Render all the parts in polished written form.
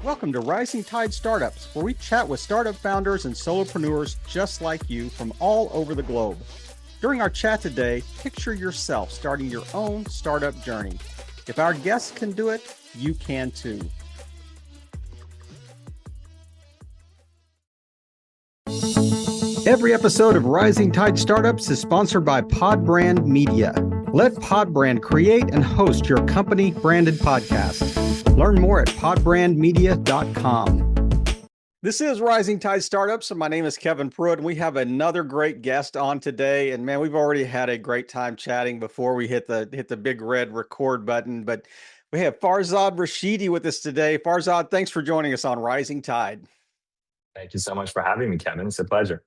Welcome to Rising Tide Startups, where we chat with startup founders and solopreneurs just like you from all over the globe. During our chat today, picture yourself starting your own startup journey. If our guests can do it, you can too. Every episode of Rising Tide Startups is sponsored by Podbrand Media. Let Podbrand create and host your company branded podcast. Learn more at podbrandmedia.com. This is Rising Tide Startups, and my name is Kevin Pruitt, and we have another great guest on today. And man, we've already had a great time chatting before we hit the big red record button. But we have Farzad Rashidi with us today. Farzad, thanks for joining us on Rising Tide. Thank you so much for having me, Kevin. It's a pleasure.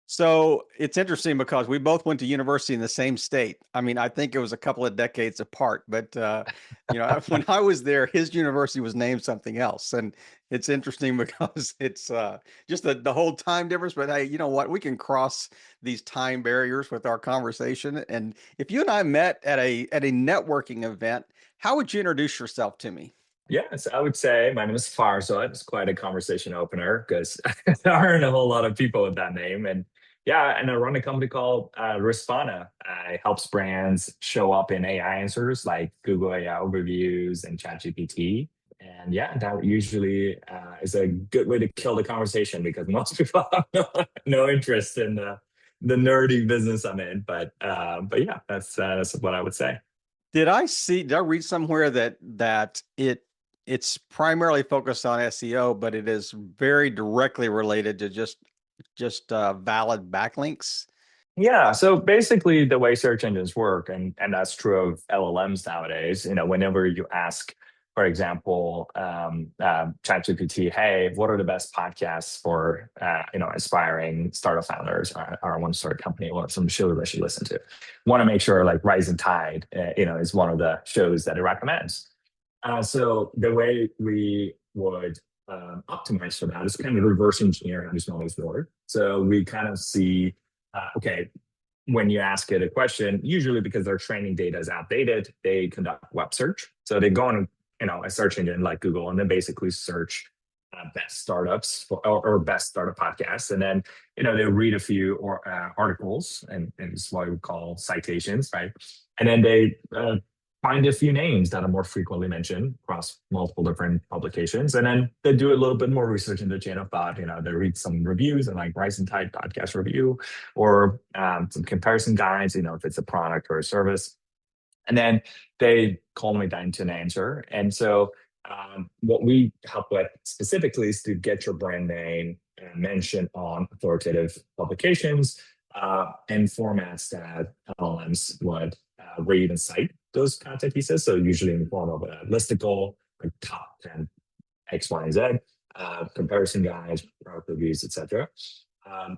So it's interesting because we both went to university in the same state. I mean, I think it was a couple of decades apart, but when I was there, his university was named something else, and it's interesting because it's just the whole time difference. But hey, you know what? We can cross these time barriers with our conversation. And if you and I met at a networking event, how would you introduce yourself to me? Yes, I would say my name is Farzad. It's quite a conversation opener because there aren't a whole lot of people with that name. And yeah, and I run a company called Respona. It helps brands show up in AI answers like Google AI overviews and ChatGPT. And yeah, that usually is a good way to kill the conversation because most people have no interest in the nerdy business I'm in. But yeah, that's what I would say. Did I read somewhere that it's primarily focused on SEO, but it is very directly related to just valid backlinks? Yeah, so basically the way search engines work, and that's true of LLMs nowadays, whenever you ask, for example, ChatGPT, hey, what are the best podcasts for, aspiring startup founders or want to start a company? What are some shows I should listen to? Want to make sure like Rising Tide, is one of the shows that it recommends. So the way we would optimize for that is kind of reverse engineer how these models work. So we kind of see okay, when you ask it a question, usually because their training data is outdated, they conduct web search. So they go on, a search engine like Google, and then basically search best startups or best startup podcasts, and then they read a few articles, and it's what we call citations, right? And then they find a few names that are more frequently mentioned across multiple different publications. And then they do a little bit more research in the chain of thought. They read some reviews and like Rising Tide podcast review or some comparison guides, if it's a product or a service. And then they culminate that into an answer. And so what we help with specifically is to get your brand name mentioned on authoritative publications and formats that LLMs would read and cite those content pieces. So usually in the form of a listicle, like top 10 X, Y, and Z, comparison guides, product reviews, etc.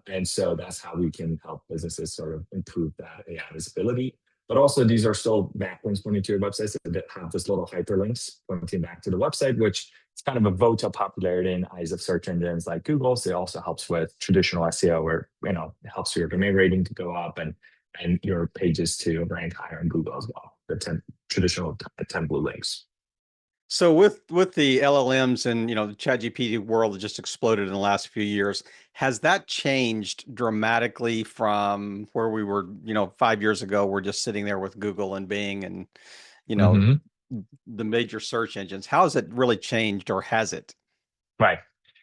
And so that's how we can help businesses sort of improve that AI visibility. But also these are still backlinks pointing to your website. So they have this little hyperlinks pointing back to the website, which is kind of a vote of popularity in eyes of search engines like Google. So it also helps with traditional SEO where, it helps your domain rating to go up and your pages to rank higher in Google as well. The traditional 10 blue links. So with the LLMs and the ChatGPT world that just exploded in the last few years, has that changed dramatically from where we were 5 years ago? We're just sitting there with Google and Bing and the major search engines. How has it really changed, or has it? Right.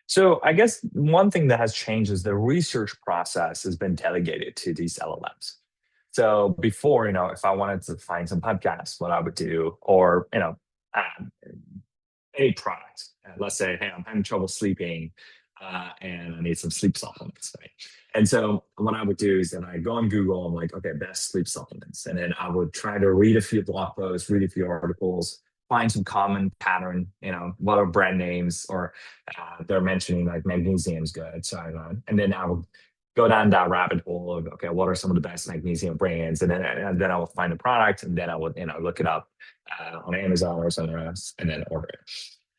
So I guess one thing that has changed is the research process has been delegated to these LLMs. So before, if I wanted to find some podcasts, what I would do, or, any product, let's say, hey, I'm having trouble sleeping and I need some sleep supplements, right? And so what I would do is then I go on Google, I'm like, okay, best sleep supplements. And then I would try to read a few blog posts, read a few articles, find some common pattern, what are brand names, or they're mentioning like magnesium is good. So and then I would go down that rabbit hole of, okay, what are some of the best magnesium brands? And then I will find the product, and then I would, look it up on Amazon or somewhere else, and then order it.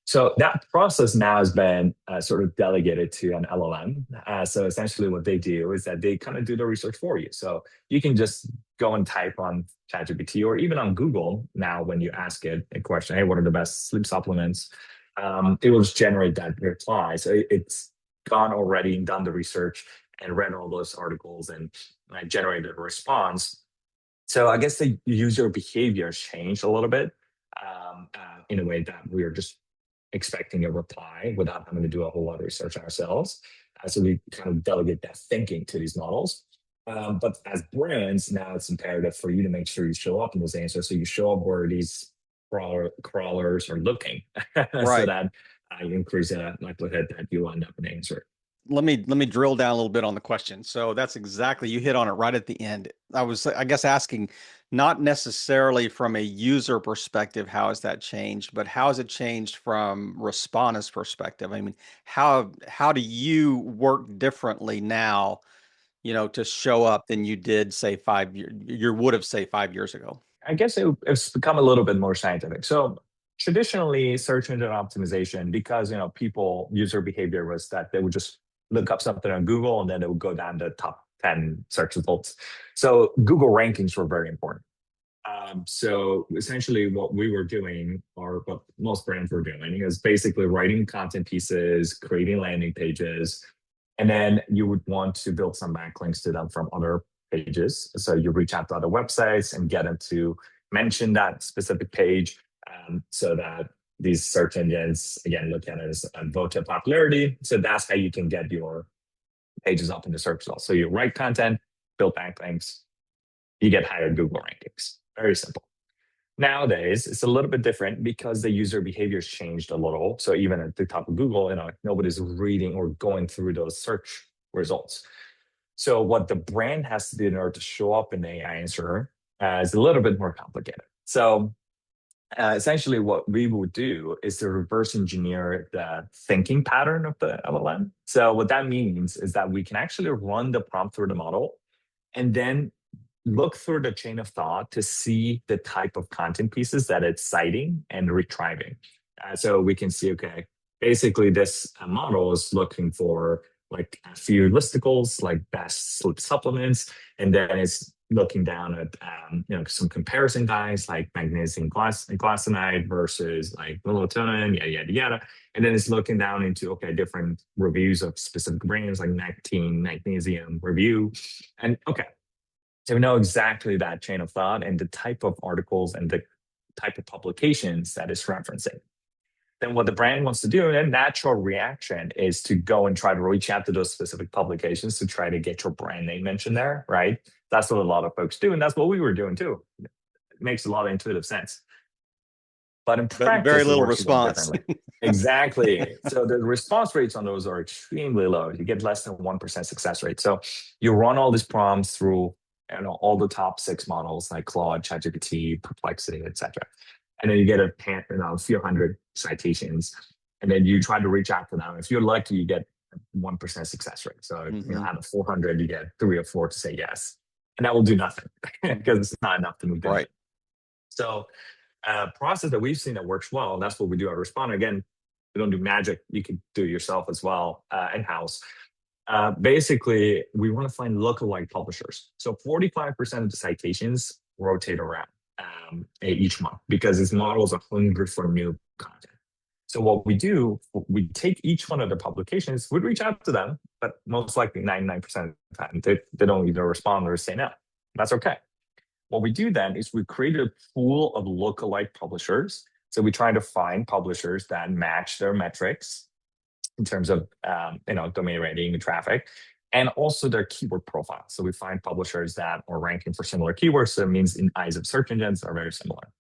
So that process now has been sort of delegated to an LLM. So essentially what they do is that they kind of do the research for you. So you can just go and type on ChatGPT or even on Google now when you ask it a question, hey, what are the best sleep supplements? it will just generate that reply. So it's gone already and done the research and read all those articles and generated a response. So I guess the user behavior has changed a little bit in a way that we are just expecting a reply without having to do a whole lot of research ourselves. So we kind of delegate that thinking to these models. But as brands, now it's imperative for you to make sure you show up in those answers. So you show up where these crawlers are looking, so Right. that you increase the likelihood that you end up in the answer. Let me drill down a little bit on the question. So that's exactly, you hit on it right at the end. I was, I guess, asking not necessarily from a user perspective, how has that changed, but how has it changed from Responda's perspective? I mean, how do you work differently now, to show up than you did, say, you would have, say, 5 years ago? I guess it's become a little bit more scientific. So traditionally, search engine optimization, because people user behavior was that they would just look up something on Google and then it would go down the top 10 search results. So Google rankings were very important. So essentially, what we were doing, or what most brands were doing, is basically writing content pieces, creating landing pages, and then you would want to build some backlinks to them from other pages. So you reach out to other websites and get them to mention that specific page, so that these search engines, again, look at it as a vote to popularity. So that's how you can get your pages up in the search results. So you write content, build backlinks, you get higher Google rankings. Very simple. Nowadays, it's a little bit different because the user behavior's changed a little. So even at the top of Google, nobody's reading or going through those search results. So what the brand has to do in order to show up in the AI answer is a little bit more complicated. So essentially what we would do is to reverse engineer the thinking pattern of the LLM. So what that means is that we can actually run the prompt through the model and then look through the chain of thought to see the type of content pieces that it's citing and retrieving. So we can see, okay, basically this model is looking for like a few listicles, like best sleep supplements, and then it's looking down at some comparison guides like magnesium glycinide versus like melatonin, yada yada yada, and then it's looking down into different reviews of specific brands like Nectine, magnesium review, and so we know exactly that chain of thought and the type of articles and the type of publications that it's referencing. Then what the brand wants to do, and a natural reaction, is to go and try to reach out to those specific publications to try to get your brand name mentioned there, right? That's what a lot of folks do, and that's what we were doing too. It makes a lot of intuitive sense. But in But very practice, it little works a little response. differently. Exactly. So the response rates on those are extremely low. You get less than 1% success rate. So you run all these prompts through all the top 6 models like Claude, ChatGPT, Perplexity, etc. And then you get a few hundred citations, and then you try to reach out to them. If you're lucky, you get 1% success rate. So out of 400, you get 3 or 4 to say yes, and that will do nothing because it's not enough to move the Right. So process that we've seen that works well, and that's what we do at Respond. Again, we don't do magic. You can do it yourself as well in-house. Basically, we want to find lookalike publishers. So 45% of the citations rotate around each month because these models are hungry for new content. So what we do, we take each one of the publications, we'd reach out to them, but most likely 99% of the time, they don't either respond or say no. That's okay. What we do then is we create a pool of lookalike publishers. So we try to find publishers that match their metrics in terms of domain rating and traffic, and also their keyword profile. So we find publishers that are ranking for similar keywords. So it means in eyes of search engines are very similar.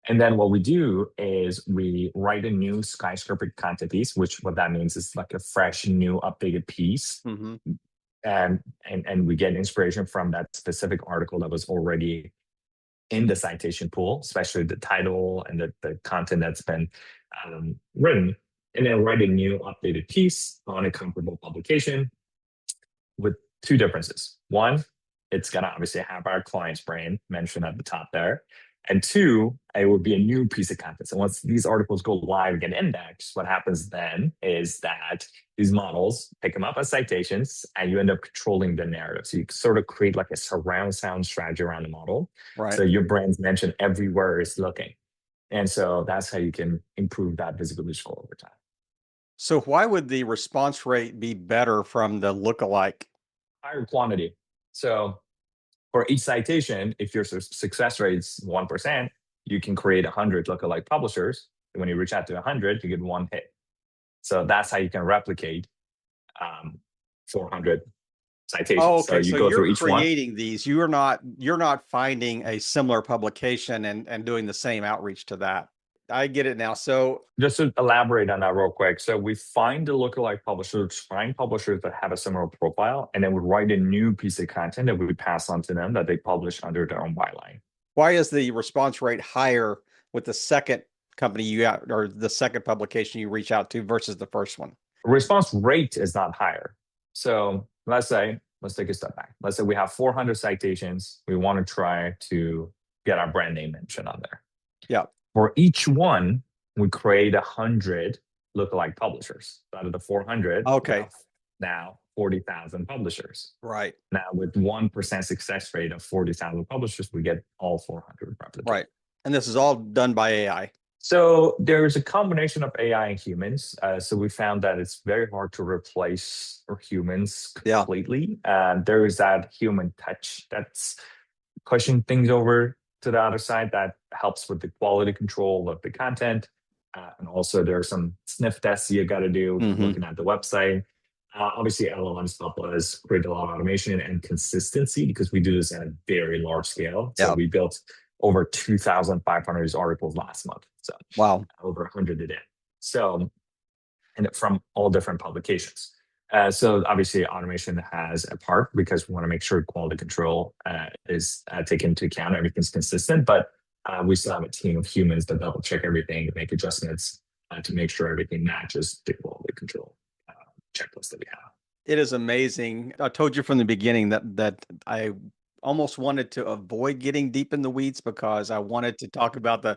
And then what we do is we write a new skyscraper content piece, which what that means is like a fresh, new, updated piece. And we get inspiration from that specific article that was already in the citation pool, especially the title and the content that's been written, and then write a new updated piece on a comparable publication with 2 differences. One, it's going to obviously have our client's brand mentioned at the top there. And 2, it would be a new piece of content. So once these articles go live and get indexed, what happens then is that these models pick them up as citations and you end up controlling the narrative. So you sort of create like a surround sound strategy around the model. Right. So your brand's mentioned everywhere it's looking. And so that's how you can improve that visibility score over time. So why would the response rate be better from the lookalike? Higher quantity. So for each citation, if your success rate is 1%, you can create 100 lookalike publishers. And when you reach out to 100, you get one hit. So that's how you can replicate 400 citations. Oh, So okay. you So go you're through each one. creating these. You're not finding a similar publication and doing the same outreach to that. I get it now. So Just to elaborate on that real quick. So we find the lookalike publishers, find publishers that have a similar profile, and then we write a new piece of content that we would pass on to them that they publish under their own byline. why is the response rate higher with the second company you got or the second publication you reach out to versus the first one? Response rate is not higher. So let's take a step back. Let's say we have 400 citations. We want to try to get our brand name mentioned on there. Yeah. For each one, we create 100 lookalike publishers. Out of the 400, Okay. now 40,000 publishers. Right. Now with 1% success rate of 40,000 publishers, we get all 400 replicated. Right. And this is all done by AI. So there's a combination of AI and humans. So we found that it's very hard to replace humans completely. There is that human touch that's pushing things over to the other side that helps with the quality control of the content. And also there are some sniff tests you got to do looking at the website. Obviously, LLMs help us create a lot of automation and consistency because we do this at a very large scale. So we built over 2,500 articles last month. So wow, over 100 a day. So, and from all different publications. So obviously automation has a part because we want to make sure quality control is taken into account, everything's consistent, but we still have a team of humans that double check everything, make adjustments to make sure everything matches the quality control checklist that we have. It is amazing. I told you from the beginning that I almost wanted to avoid getting deep in the weeds because I wanted to talk about the,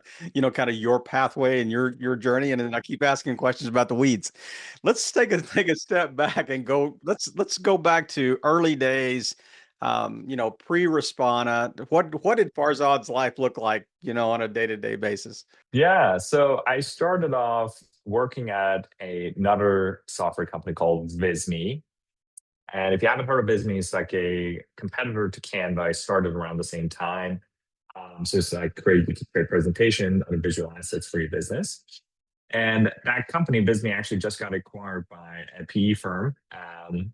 kind of your pathway and your journey. And then I keep asking questions about the weeds. Let's take a step back and let's go back to early days, pre-Respona. What did Farzad's life look like, on a day-to-day basis? Yeah. So I started off working at another software company called Visme. And if you haven't heard of Visme, it's like a competitor to Canva. I started around the same time. So it's like create presentation of visual assets for your business. And that company, Visme, actually just got acquired by a PE firm. And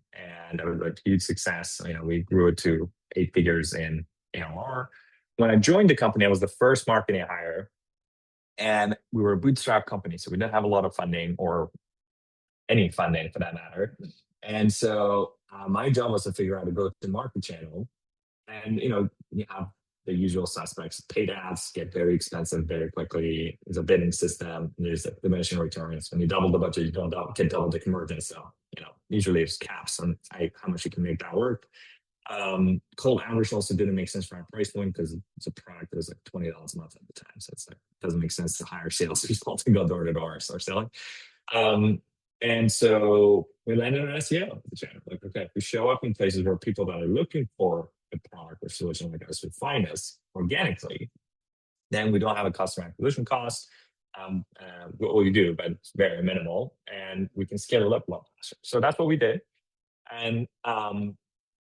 it was a huge success. We grew it to 8 figures in ARR. When I joined the company, I was the first marketing hire. And we were a bootstrap company. So we didn't have a lot of funding or any funding for that matter. And so my job was to figure out a go-to-market channel. And, you have the usual suspects. Paid ads get very expensive very quickly. There's a bidding system. There's diminishing returns. When you double the budget, you don't get double the conversion. So, usually there's caps on how much you can make that work. Cold outreach also didn't make sense for our price point because it's a product that was like $20 a month at the time. So it's like, it doesn't make sense to hire salespeople to go door to door and start selling. And so we landed on SEO. Like, okay, if we show up in places where people that are looking for a product or solution like us would find us organically, then we don't have a customer acquisition cost. What we do, but it's very minimal, and we can scale it up a lot faster. So that's what we did. And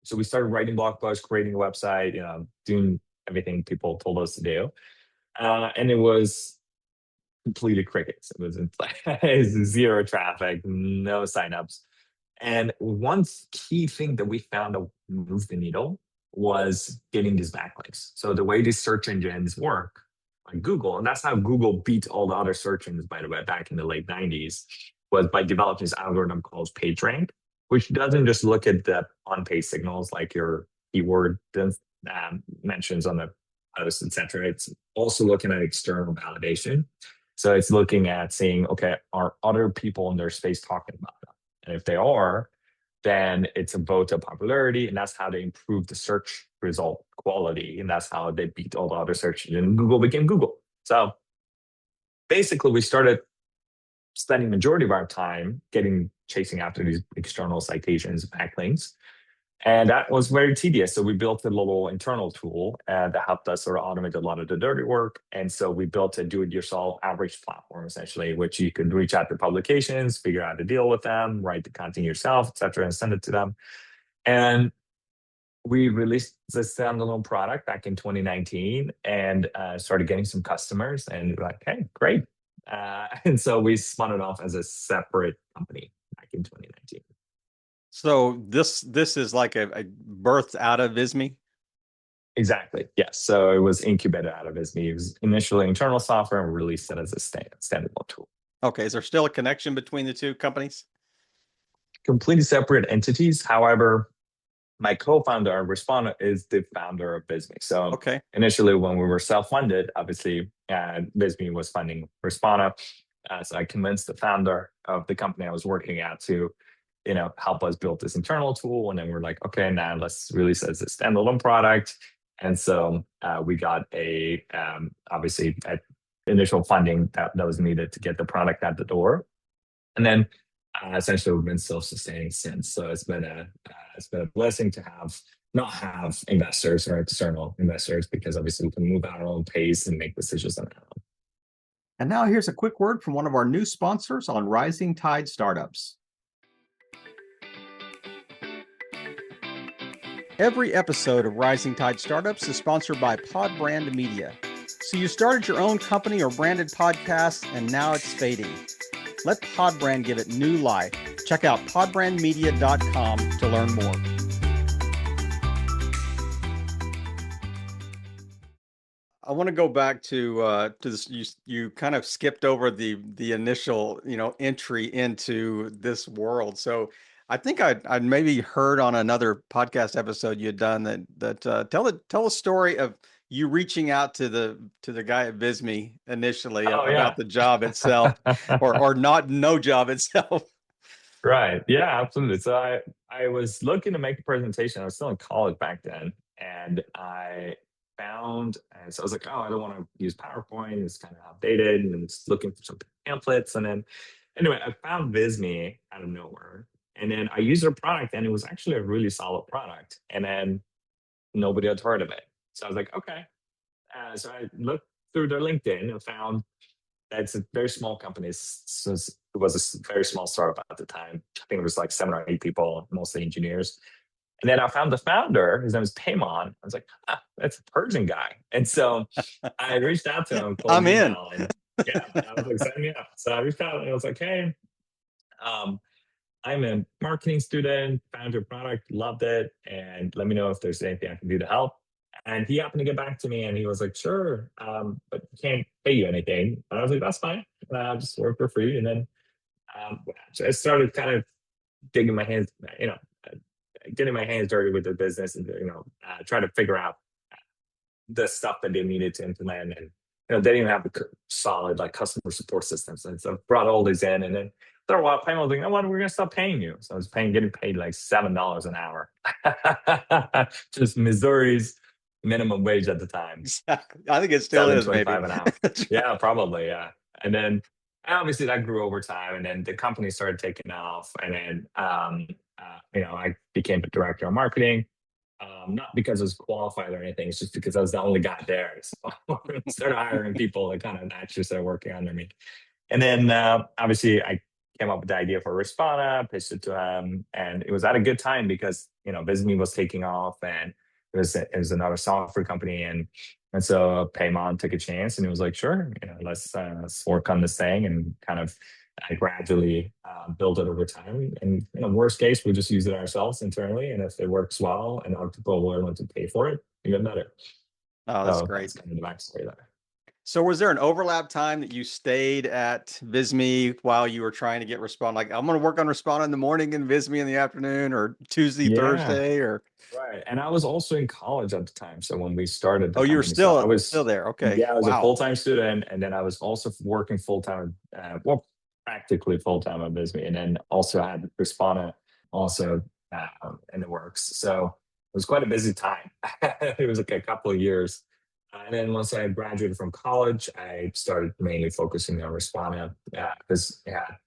so we started writing blog posts, creating a website, doing everything people told us to do. And it was completely crickets. It was zero traffic, no signups. And one key thing that we found that moved the needle was getting these backlinks. So the way these search engines work, like Google, and that's how Google beat all the other search engines, by the way, back in the late 90s, was by developing this algorithm called PageRank, which doesn't just look at the on-page signals like your keyword mentions on the post, etc. It's also looking at external validation. So it's looking at saying, okay, are other people in their space talking about them? And if they are, then it's a vote of popularity, and that's how they improve the search result quality, and that's how they beat all the other search engines, and Google became Google. So basically, we started spending majority of our time chasing after these external citations, backlinks, And that was very tedious. So we built a little internal tool that helped us sort of automate a lot of the dirty work. And so we built a do-it-yourself outreach platform, essentially, which you could reach out to publications, figure out a deal with them, write the content yourself, et cetera, and send it to them. And we released this standalone product back in 2019 and started getting some customers. And we're like, hey, great. And so we spun it off as a separate company back in 2019. So this is like a birth out of Visme? Exactly. Yes. So it was incubated out of Visme. It was initially internal software and released it as a standalone tool. Okay. Is there still a connection between the two companies? Completely separate entities. However, my co-founder, Respona, is the founder of Visme. So initially when we were self-funded, obviously Visme was funding Respona. So I convinced the founder of the company I was working at to help us build this internal tool. And then we're like, okay, now let's release it as a standalone product. And so we got obviously initial funding that was needed to get the product out the door. And then essentially we've been self-sustaining since. So it's been a blessing to not have investors or external investors, because obviously we can move at our own pace and make decisions on our own. And now here's a quick word from one of our new sponsors on Rising Tide Startups. Every episode of Rising Tide Startups is sponsored by Pod Brand Media. So you started your own company or branded podcast, and now it's fading. Let Pod Brand give it new life. Check out podbrandmedia.com to learn more. I want to go back to this. You kind of skipped over the initial entry into this world. So I think I'd maybe heard on another podcast episode you had done that tell a story of you reaching out to the guy at Visme initially about the job itself, or no job itself. Right. Yeah, absolutely. So I was looking to make a presentation. I was still in college back then, and so I was like, I don't want to use PowerPoint. It's kind of outdated, and just looking for some pamphlets. And then anyway, I found Visme out of nowhere. And then I used their product, and it was actually a really solid product. And then nobody had heard of it. So I was like, okay. So I looked through their LinkedIn and found that it's a very small company. So it was a very small startup at the time. I think it was like 7 or 8 people, mostly engineers. And then I found the founder. His name is Payman. I was like, that's a Persian guy. And so I reached out to him. I'm in. And, I was like, sign me up. So I reached out and I was like, hey, I'm a marketing student, found your product, loved it, and let me know if there's anything I can do to help. And he happened to get back to me, and he was like, sure, but can't pay you anything. And I was like, that's fine. I'll just work for free. And then so I started kind of digging my hands, getting my hands dirty with the business, and trying to figure out the stuff that they needed to implement. And they didn't even have the solid customer support systems. And so I brought all these in, and then after a while, Payman was like, we're going to stop paying you. So I was getting paid like $7 an hour. Just Missouri's minimum wage at the time. I think it still is, maybe. An hour. Yeah, probably, yeah. And then obviously that grew over time, and then the company started taking off. And then, I became the director of marketing. Not because I was qualified or anything, it's just because I was the only guy there. So I started hiring people that kind of naturally started working under me. And then obviously I came up with the idea for Respona, pitched it to him, and it was at a good time because Visme was taking off, and it was another software company, and so Payman took a chance, and it was like, sure, let's work on this thing, and kind of gradually build it over time. And worst case, we just use it ourselves internally, and if it works well and other people are willing to pay for it, even better. Oh, that's great. That's kind of the backstory there. So was there an overlap time that you stayed at Visme while you were trying to get Respona? Like, I'm going to work on Respona in the morning and Visme in the afternoon, or Tuesday, Thursday, or right. And I was also in college at the time. So when we started, you were still there. Okay. Yeah, I was a full-time student, and then I was also working full-time, practically full-time at Visme, and then also had Respona also in the works. So it was quite a busy time. It was like a couple of years. And then once I graduated from college, I started mainly focusing on Respona because it had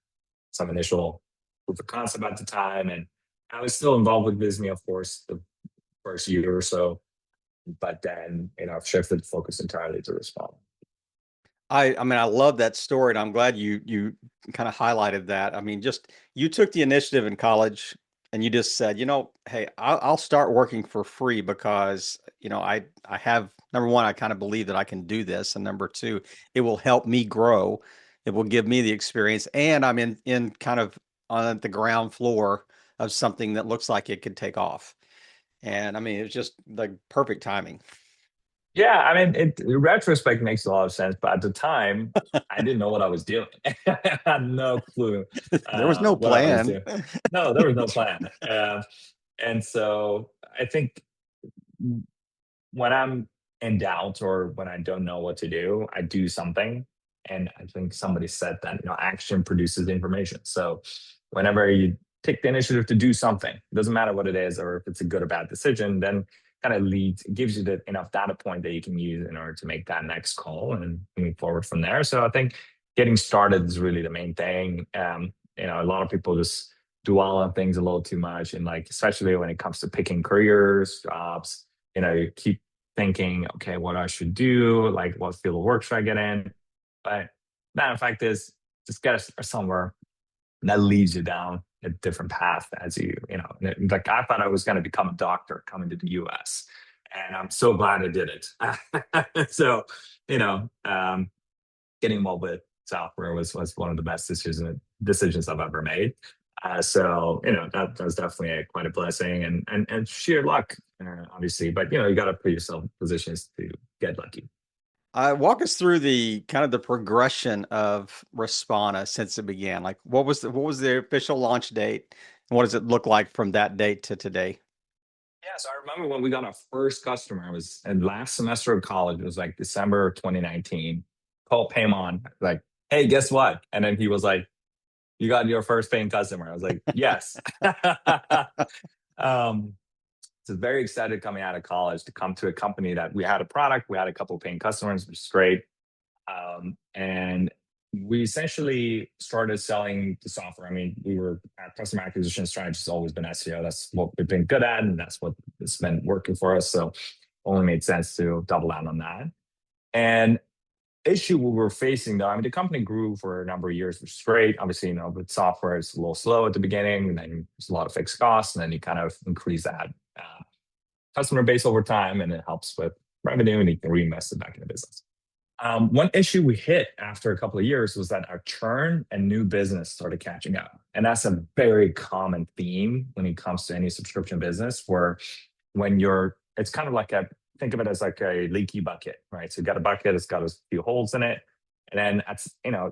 some initial proof of concept at the time, and I was still involved with Disney, of course, the first year or so, but then I've shifted focus entirely to Respond. I mean, I love that story, and I'm glad you kind of highlighted that. I mean, just you took the initiative in college, and you just said, hey, I'll start working for free because I have number one, I kind of believe that I can do this, and number two, it will help me grow. It will give me the experience, and I'm in kind of on the ground floor of something that looks like it could take off. And I mean, it's just like perfect timing. Yeah, I mean, in retrospect makes a lot of sense, but at the time, I didn't know what I was doing. I had no clue There was no what I was plan. doing. No, there was no plan. And so I think when I'm in doubt or when I don't know what to do, I do something. And I think somebody said that, action produces information. So whenever you take the initiative to do something, it doesn't matter what it is or if it's a good or bad decision, then kind of leads, it gives you the enough data point that you can use in order to make that next call and move forward from there. So I think getting started is really the main thing. A lot of people just dwell on things a little too much. And like, especially when it comes to picking careers, jobs, you keep thinking, okay, what I should do, like what field of work should I get in? But matter of fact is just get us somewhere that leads you down a different path as like I thought I was going to become a doctor coming to the US. And I'm so glad I did it. So, getting involved with software was one of the best decisions I've ever made. So that was definitely quite a blessing and sheer luck, obviously. But you got to put yourself in positions to get lucky. Walk us through the kind of the progression of Respona since it began. Like, what was the official launch date, and what does it look like from that date to today? Yeah, so I remember when we got our first customer. It was in last semester of college. It was like December 2019. Called Paymon, like, hey, guess what? And then he was like, you got your first paying customer. I was like, yes. um, so very excited coming out of college to come to a company that we had a product, we had a couple of paying customers, which is great. And we essentially started selling the software. I mean, our customer acquisition strategy has always been SEO. That's what we've been good at, and that's what has been working for us. So only made sense to double down on that. And issue we were facing though, I mean, the company grew for a number of years, which is great. Obviously, with software, it's a little slow at the beginning, and then there's a lot of fixed costs, and then you kind of increase that customer base over time, and it helps with revenue, and you can reinvest it back in the business. One issue we hit after a couple of years was that our churn and new business started catching up. And that's a very common theme when it comes to any subscription business, where it's kind of like think of it as like a leaky bucket, right? So you got a bucket, it's got a few holes in it. And then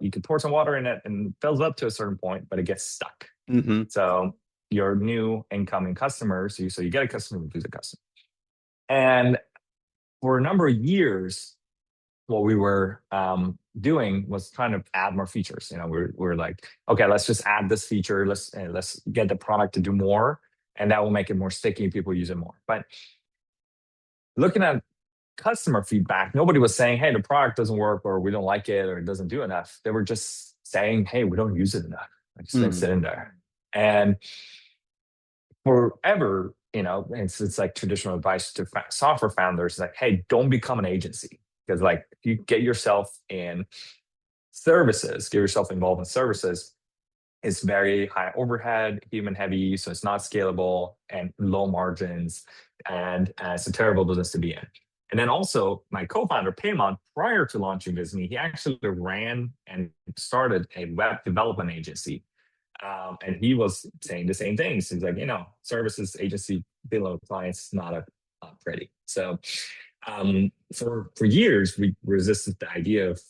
you can pour some water in it and it fills up to a certain point, but it gets stuck. Mm-hmm. So your new incoming customers, so you get a customer, you lose a customer. And for a number of years, what we were doing was trying to add more features. We're like, okay, let's just add this feature. Let's get the product to do more, and that will make it more sticky. People use it more. But looking at customer feedback, nobody was saying, hey, the product doesn't work, or we don't like it, or it doesn't do enough. They were just saying, hey, we don't use it enough. Like, just sit in there. And forever, it's like traditional advice to software founders, like, hey, don't become an agency. Because like if you get yourself in services, get yourself involved in services, it's very high overhead, human heavy, so it's not scalable and low margins, and it's a terrible business to be in. And then also my co-founder Paymon, prior to launching Disney, he actually ran and started a web development agency. And he was saying the same things. He's like, services agency below clients, not pretty. So for years, we resisted the idea of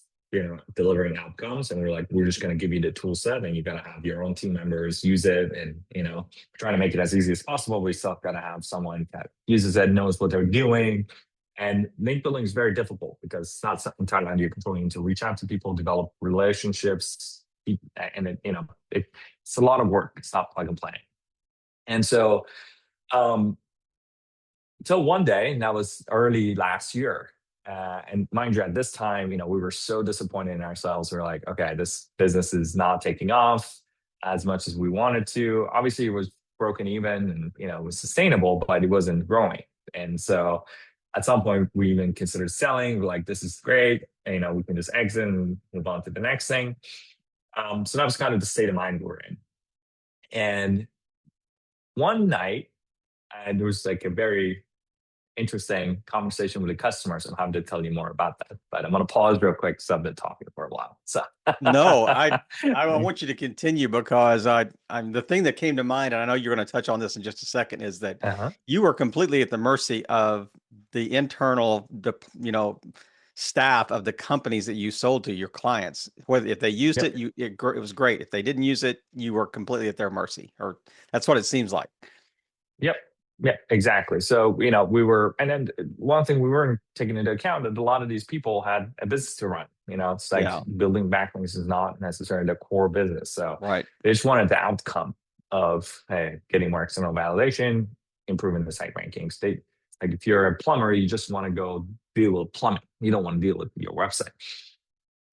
delivering outcomes, and we're like, we're just going to give you the tool set, and you got to have your own team members use it, and trying to make it as easy as possible. We still got to have someone that uses it, knows what they're doing, and link building is very difficult because it's not entirely under your control. You need to reach out to people, develop relationships, and it's a lot of work. It's not plug and play, and so. Until one day, and that was early last year. And mind you, at this time, we were so disappointed in ourselves. We were like, okay, this business is not taking off as much as we wanted to. Obviously, it was broken even and, it was sustainable, but it wasn't growing. And so at some point we even considered selling. We're like, this is great. And, we can just exit and move on to the next thing. So that was kind of the state of mind we were in. And one night, there was like a very interesting conversation with the customers. I'm happy to tell you more about that, but I'm going to pause real quick because I've been talking for a while. So No, I want you to continue because I'm the thing that came to mind, and I know you're going to touch on this in just a second, is that you were completely at the mercy of the internal, staff of the companies that you sold to, your clients. Whether if they used Yep. it was great. If they didn't use it, you were completely at their mercy, or that's what it seems like. Yep. Yeah, exactly. So, we were, and then one thing we weren't taking into account that a lot of these people had a business to run. It's like building backlinks is not necessarily the core business. So right. They just wanted the outcome of, hey, getting more external validation, improving the site rankings. Like if you're a plumber, you just want to go deal with plumbing. You don't want to deal with your website.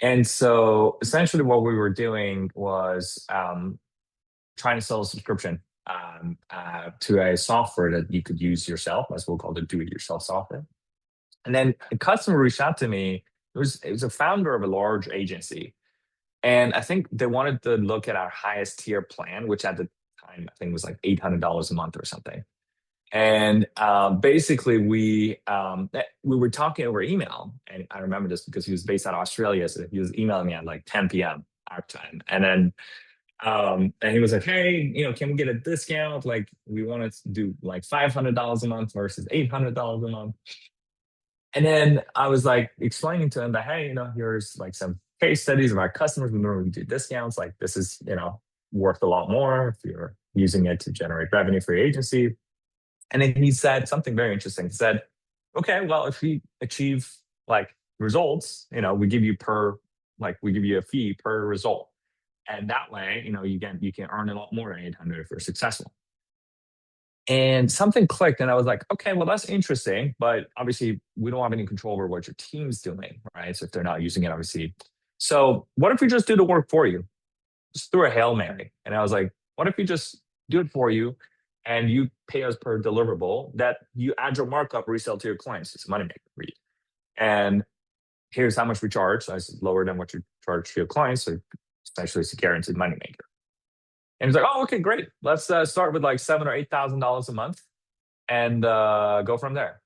And so essentially what we were doing was trying to sell a subscription to a software that you could use yourself, as we'll call it, do-it-yourself software. And then a customer reached out to me. It was a founder of a large agency, and I think they wanted to look at our highest tier plan, which at the time I think was like $800 a month or something. And basically, we were talking over email, and I remember this because he was based out of Australia, so he was emailing me at like 10 p.m. our time, and then. And he was like, hey, can we get a discount? Like, we wanted to do like $500 a month versus $800 a month. And then I was like explaining to him that, hey, here's like some case studies of our customers. We normally do discounts. Like, this is, worth a lot more if you're using it to generate revenue for your agency. And then he said something very interesting. He said, okay, well, if we achieve like results, we give you a fee per result. And that way, you can earn a lot more than 800 if you're successful. And something clicked, and I was like, okay, well, that's interesting, but obviously we don't have any control over what your team's doing, right? So if they're not using it, obviously. So what if we just do the work for you? Just through a Hail Mary. And I was like, what if we just do it for you and you pay us per deliverable that you add your markup, resell to your clients? It's a moneymaker for you. And here's how much we charge. So it's lower than what you charge to your clients. So essentially it's a guaranteed moneymaker. And he's like, oh, okay, great. Let's start with like $7,000 or $8,000 a month and go from there.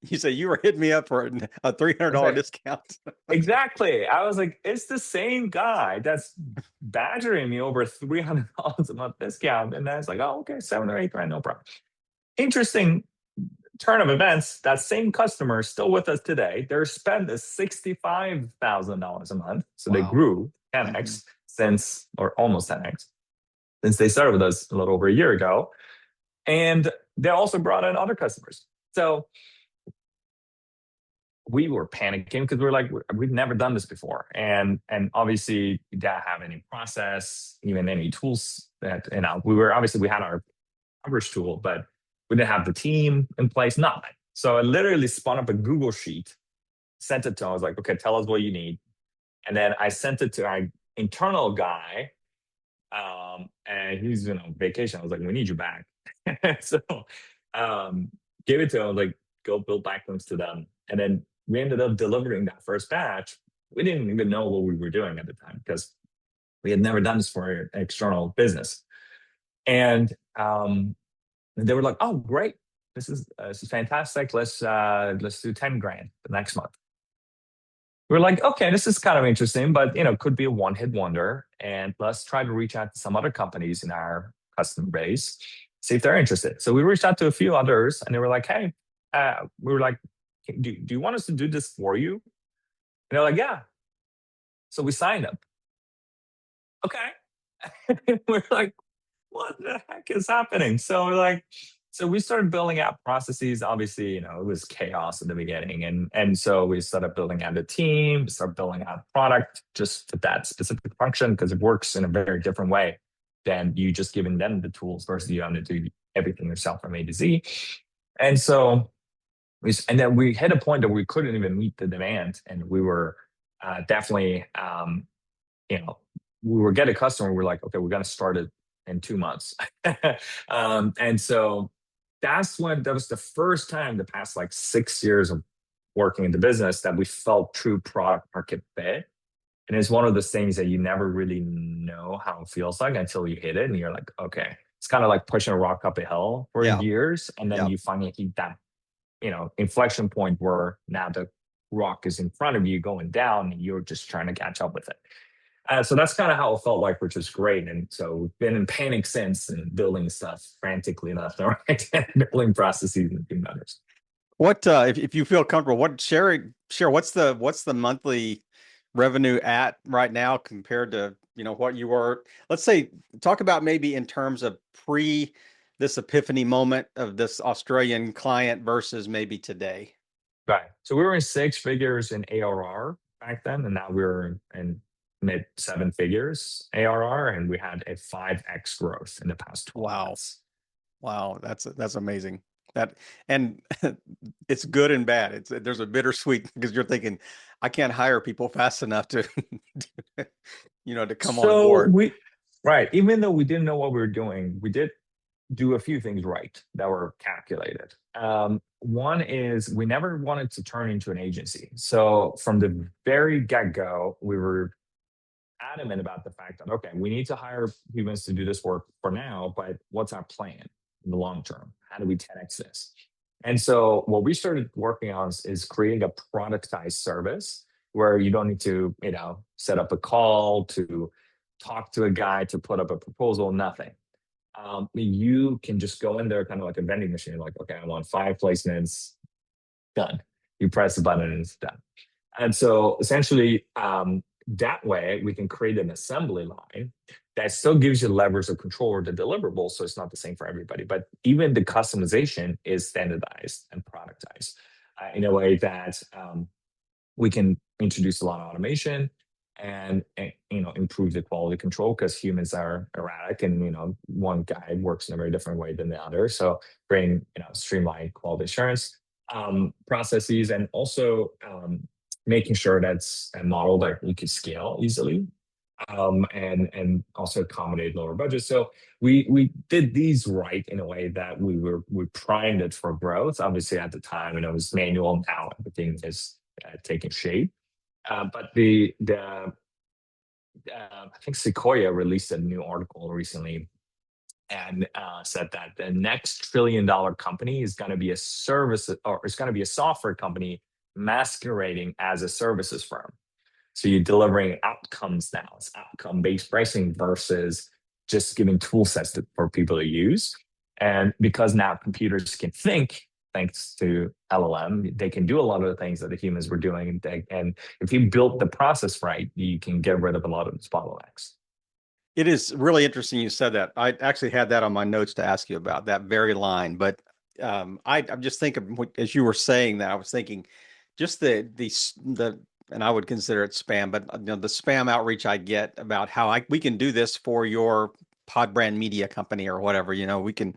You say you were hitting me up for a $300 discount. Exactly. I was like, it's the same guy that's badgering me over $300 a month discount. And I was like, oh, okay, $7,000 or $8,000, no problem. Interesting turn of events. That same customer is still with us today. Their spend is $65,000 a month. So They grew 10x since, or almost 10x, since they started with us a little over a year ago. And they also brought in other customers. So we were panicking because we're like, we've never done this before. And obviously we didn't have any process, even any tools that, we had our coverage tool, but we didn't have the team in place, nothing. So I literally spun up a Google sheet, sent it to him. I was like, okay, tell us what you need. And then I sent it to our internal guy, and he's on vacation. I was like, we need you back. So gave it to him. I was like, go build backlinks to them. And then we ended up delivering that first batch. We didn't even know what we were doing at the time because we had never done this for an external business. And they were like, oh, great. This is fantastic. Let's do $10,000 the next month. We're like, okay, this is kind of interesting, but could be a one-hit wonder. And let's try to reach out to some other companies in our customer base, see if they're interested. So we reached out to a few others, and they were like, hey, we were like, do you want us to do this for you? And they're like, yeah. So we signed up. Okay. We're like, what the heck is happening? So we started building out processes. Obviously, it was chaos in the beginning. And so we started building out a team, started building out product just for that specific function, because it works in a very different way than you just giving them the tools versus you having to do everything yourself from A to Z. And so then we hit a point that we couldn't even meet the demand. And we were definitely, we were getting a customer. We're like, okay, we're going to start a in 2 months. And so that was the first time the past like 6 years of working in the business that we felt true product market fit. And it's one of those things that you never really know how it feels like until you hit it and you're like, okay. It's kind of like pushing a rock up a hill for Yeah. years. And then Yeah. you finally hit that, inflection point where now the rock is in front of you going down and you're just trying to catch up with it. So that's kind of how it felt like, which is great. And so we've been in panic since and building stuff frantically left and right, and building processes and team members. What if you feel comfortable, share what's the monthly revenue at right now compared to, what you were, let's say, talk about maybe in terms of pre this epiphany moment of this Australian client versus maybe today. Right. So we were in 6 figures in ARR back then, and now we're in mid 7 figures ARR, and we had a 5x growth in the past 12 Wow. months. Wow, that's amazing. That and it's good and bad. There's a bittersweet because you're thinking, I can't hire people fast enough to, to come on So board. right, even though we didn't know what we were doing, we did do a few things right that were calculated. One is we never wanted to turn into an agency. So from the very get-go, we were adamant about the fact that, okay, we need to hire humans to do this work for now, but what's our plan in the long term? How do we 10x this? And so what we started working on is creating a productized service where you don't need to, set up a call to talk to a guy to put up a proposal, nothing. You can just go in there kind of like a vending machine, like, okay, I want 5 placements, done. You press the button and it's done. And so essentially, that way we can create an assembly line that still gives you levers of control over the deliverables. So it's not the same for everybody, but even the customization is standardized and productized in a way that we can introduce a lot of automation and improve the quality control because humans are erratic and one guy works in a very different way than the other. So bring streamlined quality assurance processes and also making sure that's a model that you can scale easily and also accommodate lower budgets. So we did these right in a way that we primed it for growth. Obviously at the time, it was manual. Now everything is taking shape. But I think Sequoia released a new article recently and said that the next $1 trillion company is going to be a service or it's going to be a software company masquerading as a services firm. So you're delivering outcomes now. It's outcome-based pricing versus just giving tool sets for people to use. And because now computers can think, thanks to LLM, they can do a lot of the things that the humans were doing. And if you built the process right, you can get rid of a lot of these bottlenecks. It is really interesting you said that. I actually had that on my notes to ask you about that very line, but I'm just thinking as you were saying that, I was thinking just the and I would consider it spam, but the spam outreach I get about how we can do this for your pod brand media company or whatever, we can,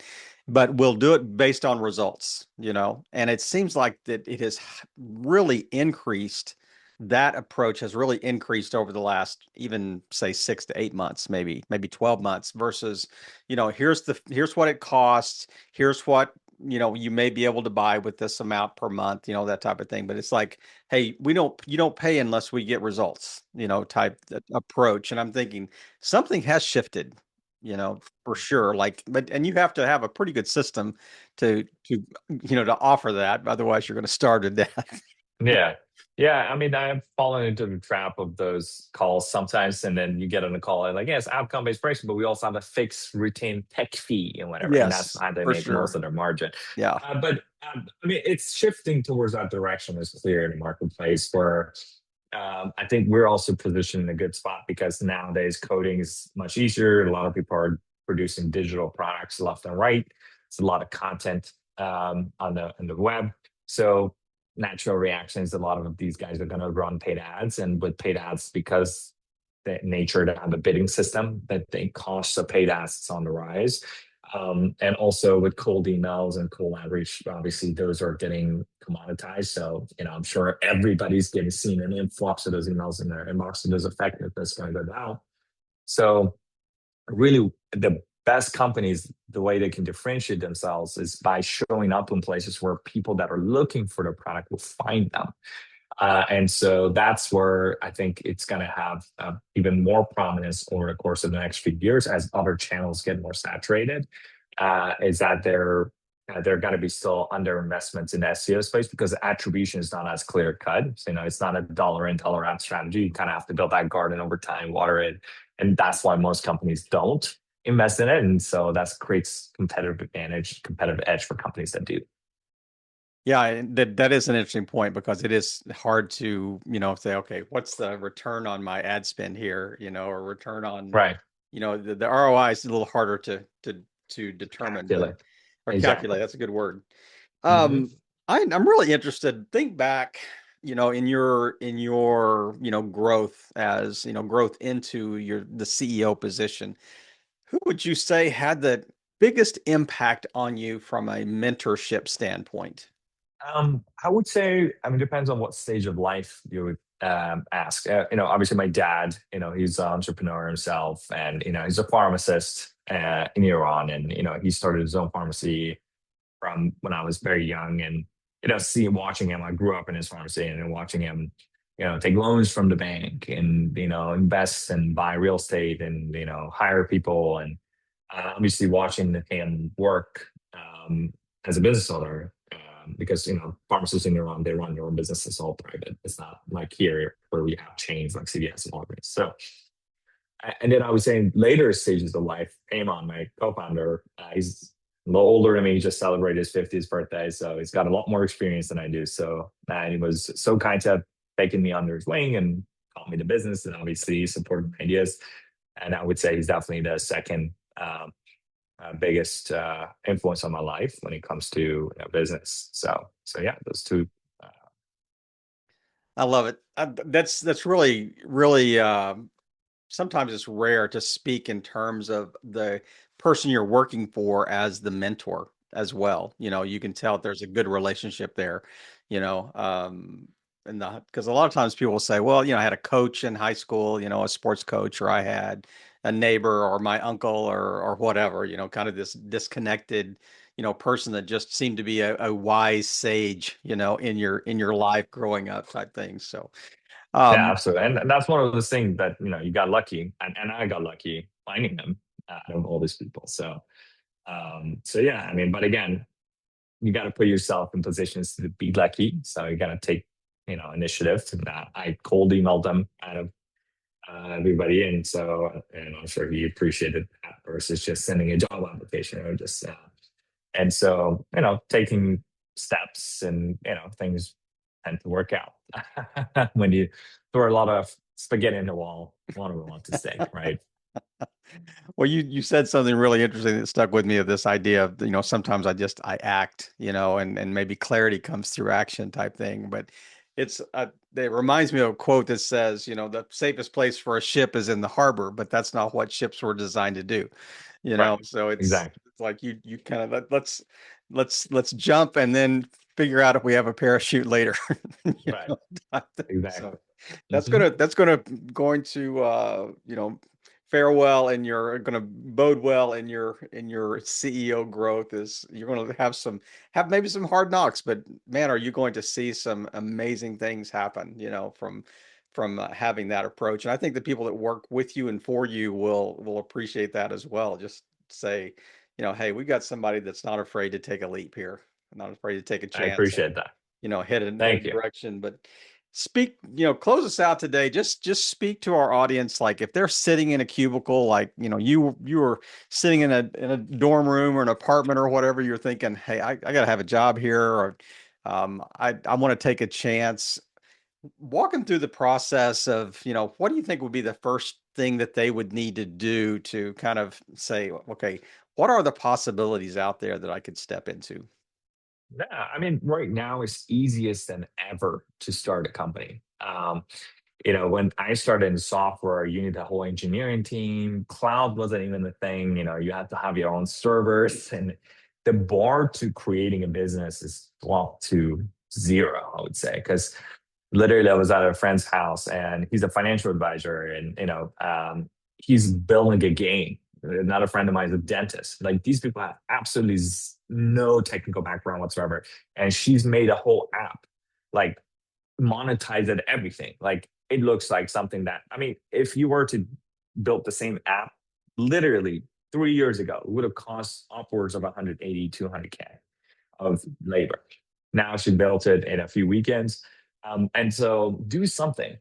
but we'll do it based on results, and it seems like that it has really increased. That approach has really increased over the last even say 6 to 8 months, maybe 12 months versus, here's what it costs. Here's what, you may be able to buy with this amount per month, that type of thing. But it's like, hey, you don't pay unless we get results, type approach. And I'm thinking something has shifted, for sure. And you have to have a pretty good system to offer that. Otherwise you're going to starve to death. Yeah. Yeah. I mean, I've fallen into the trap of those calls sometimes, and then you get on a call and like, yes, outcome-based pricing, but we also have a fixed retained tech fee and whatever. And that's Yes, how they for make most sure. of their margin. Yeah. I mean, it's shifting towards that direction is clear in the marketplace where I think we're also positioned in a good spot because nowadays coding is much easier. A lot of people are producing digital products left and right. It's a lot of content on the web. So natural reactions, a lot of these guys are going to run paid ads, and with paid ads, because the nature to have a bidding system, that the cost of paid ads is on the rise. And also with cold emails and cold outreach, obviously those are getting commoditized. So, I'm sure everybody's getting seen an influx of those emails in their inbox, and there's effectiveness going to go down. So really the best companies, the way they can differentiate themselves is by showing up in places where people that are looking for the product will find them. And so that's where I think it's going to have even more prominence over the course of the next few years as other channels get more saturated. Is that they're going to be still under investments in the SEO space because the attribution is not as clear cut. So, it's not a dollar in, dollar out strategy. You kind of have to build that garden over time, water it, and that's why most companies don't invest in it. And so that creates competitive advantage, competitive edge for companies that do. Yeah, that is an interesting point because it is hard to, say, okay, what's the return on my ad spend here, or return on, Right. the ROI is a little harder to determine, Calculate. or Exactly. calculate. That's a good word. Mm-hmm. I'm really interested. Think back, in your growth as growth into the CEO position. Who would you say had the biggest impact on you from a mentorship standpoint? I would say, it depends on what stage of life you would ask. Obviously my dad, he's an entrepreneur himself, and he's a pharmacist in Iran, and he started his own pharmacy from when I was very young, and watching him, I grew up in his pharmacy, and watching him, take loans from the bank, and invest and buy real estate, and hire people, and obviously watching him work as a business owner, because pharmacists in Iran, they run their own business. It's all private. It's not like here where we have chains like CVS and Walgreens. So, and then I was saying later stages of life, Payman, my co-founder, he's a little older than me. He just celebrated his 50th birthday, so he's got a lot more experience than I do. So, he was so kind to have taken me under his wing and taught me the business, and obviously supported my ideas. And I would say he's definitely the second biggest influence on my life when it comes to business. So yeah, those two. I love it. That's really, really. Sometimes it's rare to speak in terms of the person you're working for as the mentor as well. You can tell there's a good relationship there. And because a lot of times people will say, well, I had a coach in high school, a sports coach, or I had a neighbor or my uncle or whatever, kind of this disconnected, person that just seemed to be a wise sage, in your life growing up type thing. So, Yeah, um, absolutely. And that's one of those things that you got lucky, and I got lucky finding them out of all these people. So yeah, but again, you got to put yourself in positions to be lucky. So you got to take initiative. And I cold emailed them out of everybody, and I'm sure he appreciated that versus just sending a job application, or just and so taking steps, and things tend to work out when you throw a lot of spaghetti in the wall. One of them wants to stay, right? Well, you said something really interesting that stuck with me, of this idea of, sometimes I act, and maybe clarity comes through action type thing. But it reminds me of a quote that says, the safest place for a ship is in the harbor, but that's not what ships were designed to do. Right. So Exactly. it's like you kind of let's jump and then figure out if we have a parachute later. Right. Type thing. So Exactly. that's Hmm. going to fare well, and you're going to bode well in your CEO growth. Is you're going to have maybe some hard knocks, but man, are you going to see some amazing things happen, from having that approach. And I think the people that work with you and for you will appreciate that as well. Just say, hey, we got somebody that's not afraid to take a leap here, not afraid to take a I chance, and appreciate that. head a Thank you. direction. But speak, close us out today. Just speak to our audience. Like, if they're sitting in a cubicle, like, you were sitting in a dorm room or an apartment or whatever, you're thinking, hey, I gotta have a job here, or I want to take a chance. Walk them through the process of, what do you think would be the first thing that they would need to do to kind of say, okay, what are the possibilities out there that I could step into? Yeah, right now it's easiest than ever to start a company. When I started in software, you need a whole engineering team. Cloud wasn't even a thing. You had to have your own servers, and the bar to creating a business is plumped to zero, I would say, because literally I was at a friend's house, and he's a financial advisor, and he's building a game Another friend of mine is a dentist. Like these people have absolutely no technical background whatsoever. And she's made a whole app, like monetized everything. Like it looks like something that, I mean, if you were to build the same app literally 3 years ago, it would have cost upwards of 180, 200K of labor. Now she built it in a few weekends. And so do something.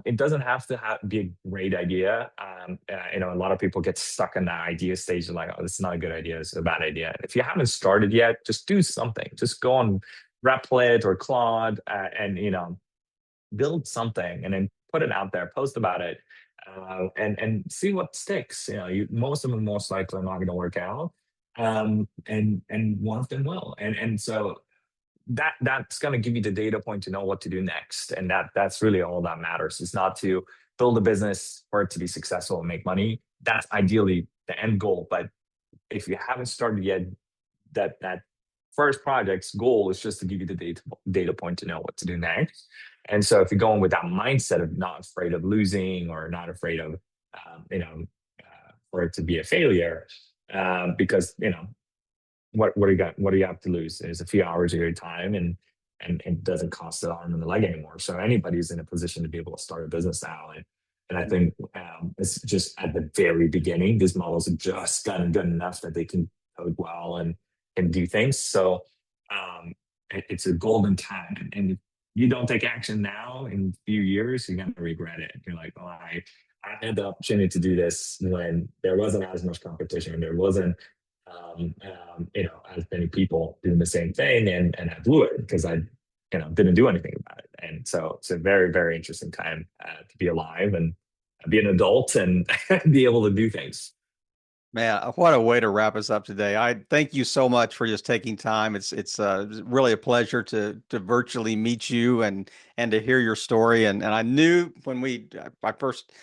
It doesn't have to be a great idea. A lot of people get stuck in that idea stage of like, oh, this is not a good idea. It's a bad idea. If you haven't started yet, just do something. Just go on Replit or Claude and, build something and then put it out there, post about it, and see what sticks. Most of them most likely are not going to work out, and one of them will. And so that's going to give you the data point to know what to do next. And that's really all that matters. It's not to build a business for it to be successful and make money. That's ideally the end goal. But if you haven't started yet, that first project's goal is just to give you the data point to know what to do next. And so if you're going with that mindset of not afraid of losing or not afraid of, for it to be a failure, because, what do you have to lose? There's a few hours of your time, and it doesn't cost an arm and a leg anymore. So anybody's in a position to be able to start a business now. And I think it's just at the very beginning, these models have just gotten good enough that they can code well and do things. So it's a golden time. And if you don't take action now, in a few years, you're going to regret it. You're like, oh, I had the opportunity to do this when there wasn't as much competition, and there wasn't as many people doing the same thing, and I blew it because I didn't do anything about it. And so it's a very, very interesting time to be alive and be an adult and be able to do things. Man, what a way to wrap us up today. I thank you so much for just taking time. It's really a pleasure to virtually meet you and to hear your story. And I knew when I first,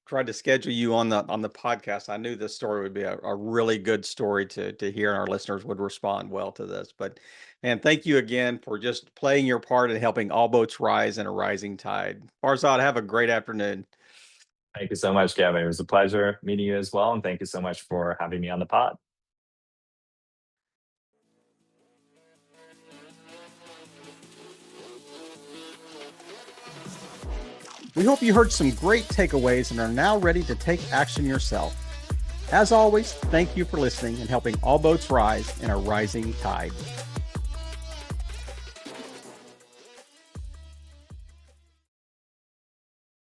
tried to schedule you on the podcast, I knew this story would be a really good story to hear, and our listeners would respond well to this. But man, thank you again for just playing your part in helping all boats rise in a rising tide. Farzad, have a great afternoon. Thank you so much, Gavin. It was a pleasure meeting you as well. And thank you so much for having me on the pod. We hope you heard some great takeaways and are now ready to take action yourself. As always, thank you for listening and helping all boats rise in a rising tide.